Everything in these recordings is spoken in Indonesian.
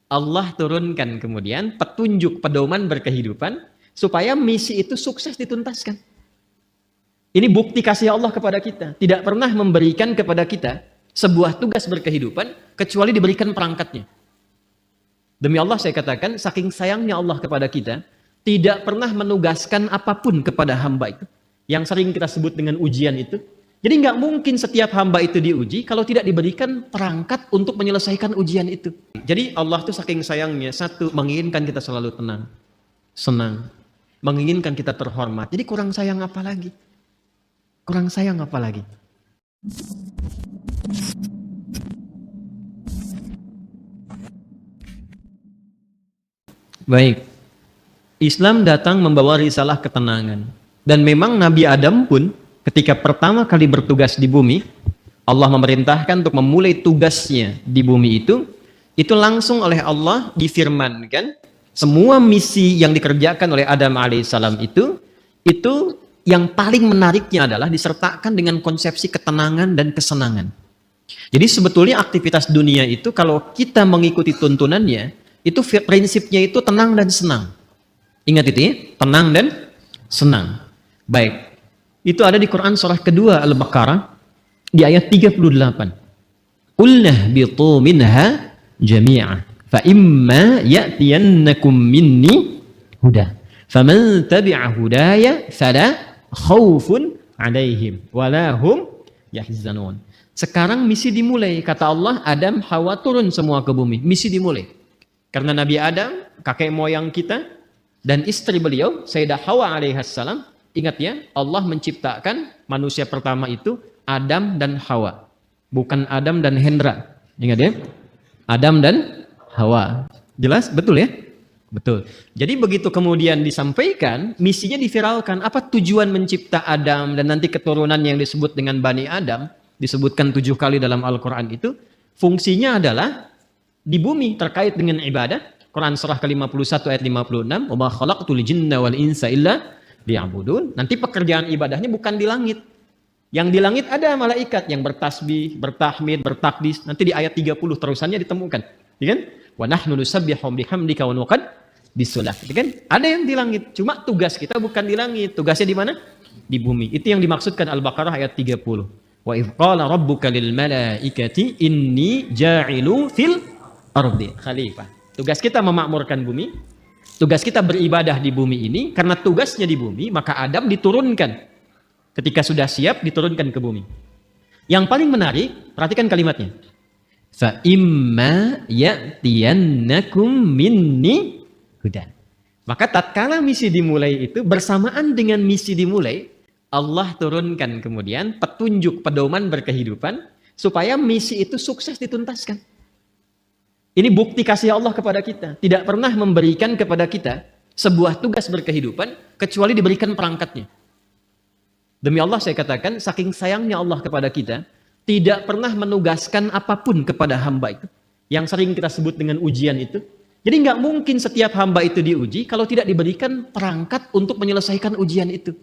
Allah turunkan kemudian petunjuk pedoman berkehidupan supaya misi itu sukses dituntaskan. Ini bukti kasih Allah kepada kita. Tidak pernah memberikan kepada kita sebuah tugas berkehidupan kecuali diberikan perangkatnya. Demi Allah saya katakan, saking sayangnya Allah kepada kita, tidak pernah menugaskan apapun kepada hamba itu. Yang sering kita sebut dengan ujian itu. Jadi nggak mungkin setiap hamba itu diuji kalau tidak diberikan perangkat untuk menyelesaikan ujian itu. Jadi Allah tuh saking sayangnya, satu, menginginkan kita selalu tenang, senang, menginginkan kita terhormat. Jadi kurang sayang apa lagi? Kurang sayang apa lagi? Baik, Islam datang membawa risalah ketenangan. Dan memang Nabi Adam pun ketika pertama kali bertugas di bumi, Allah memerintahkan untuk memulai tugasnya di bumi itu langsung oleh Allah difirmankan, semua misi yang dikerjakan oleh Adam alaihissalam itu yang paling menariknya adalah disertakan dengan konsepsi ketenangan dan kesenangan. Jadi sebetulnya aktivitas dunia itu kalau kita mengikuti tuntunannya, itu prinsipnya itu tenang dan senang. Ingat itu ya, tenang dan senang. Baik, itu ada di Quran surah kedua Al-Baqarah di ayat 38. Qulnah bitu minha jami'a fa imma ya'tiyannakum minni huda faman tabi'a hudaya fala khaufun 'alaihim wala hum yahzanun. Sekarang misi dimulai, kata Allah. Adam, Hawa turun semua ke bumi, misi dimulai. Karena Nabi Adam, kakek moyang kita, dan istri beliau Sayyidah Hawa alaihissalam, ingat ya, Allah menciptakan manusia pertama itu Adam dan Hawa, bukan Adam dan Hendra. Ingat ya, Adam dan Hawa. Jelas? Betul ya? Betul. Jadi begitu kemudian disampaikan, misinya diviralkan. Apa tujuan mencipta Adam dan nanti keturunan yang disebut dengan Bani Adam, disebutkan 7 kali dalam Al-Quran itu, fungsinya adalah di bumi terkait dengan ibadah. Quran surah ke-51 ayat 56, "Wa ma khalaqtul jinna wal insa illa liya'budun." Nanti pekerjaan ibadahnya bukan di langit. Yang di langit ada malaikat yang bertasbih, bertahmid, bertakdis. Nanti di ayat 30 terusannya ditemukan. Ya kan? Wa nahnu nusabbihu bihamdika wa nuqaddisu lak. Ya kan? Ada yang di langit. Cuma tugas kita bukan di langit. Tugasnya di mana? Di bumi. Itu yang dimaksudkan Al-Baqarah ayat 30. Wa idz qala rabbuka lil malaikati inni ja'ilu fil ardi khalifah. Tugas kita memakmurkan bumi, tugas kita beribadah di bumi ini. Karena tugasnya di bumi, maka Adam diturunkan. Ketika sudah siap, diturunkan ke bumi. Yang paling menarik, perhatikan kalimatnya. Fa imma ya'tiyannakum minni hudan. Maka tatkala misi dimulai itu, bersamaan dengan misi dimulai, Allah turunkan kemudian petunjuk pedoman berkehidupan supaya misi itu sukses dituntaskan. Ini bukti kasih Allah kepada kita. Tidak pernah memberikan kepada kita sebuah tugas berkehidupan kecuali diberikan perangkatnya. Demi Allah saya katakan, saking sayangnya Allah kepada kita, tidak pernah menugaskan apapun kepada hamba itu. Yang sering kita sebut dengan ujian itu. Jadi nggak mungkin setiap hamba itu diuji kalau tidak diberikan perangkat untuk menyelesaikan ujian itu.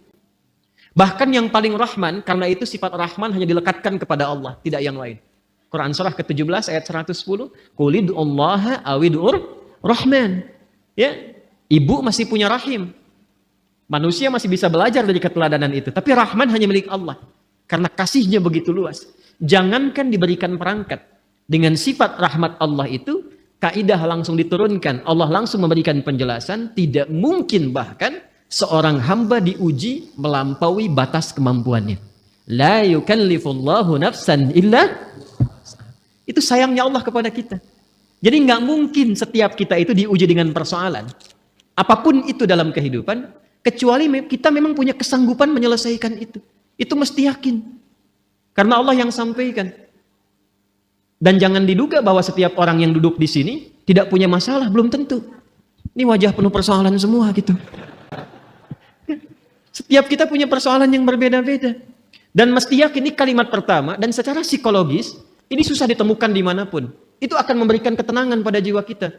Bahkan yang paling rahman, karena itu sifat rahman hanya dilekatkan kepada Allah, tidak yang lain. Quran surah ke-17 ayat 110, Qulid'ullaha awid'ur rahman. Ya, ibu masih punya rahim. Manusia masih bisa belajar dari keteladanan itu, tapi rahman hanya milik Allah. Karena kasihnya begitu luas. Jangankan diberikan perangkat, dengan sifat rahmat Allah itu, kaidah langsung diturunkan. Allah langsung memberikan penjelasan, tidak mungkin bahkan seorang hamba diuji melampaui batas kemampuannya. La yukallifullahu nafsan illa. Itu sayangnya Allah kepada kita. Jadi nggak mungkin setiap kita itu diuji dengan persoalan. Apapun itu dalam kehidupan, kecuali kita memang punya kesanggupan menyelesaikan itu. Itu mesti yakin. Karena Allah yang sampaikan. Dan jangan diduga bahwa setiap orang yang duduk di sini tidak punya masalah, belum tentu. Ini wajah penuh persoalan semua gitu. Setiap kita punya persoalan yang berbeda-beda. Dan mesti yakin, ini kalimat pertama, dan secara psikologis, ini susah ditemukan dimanapun. Itu akan memberikan ketenangan pada jiwa kita.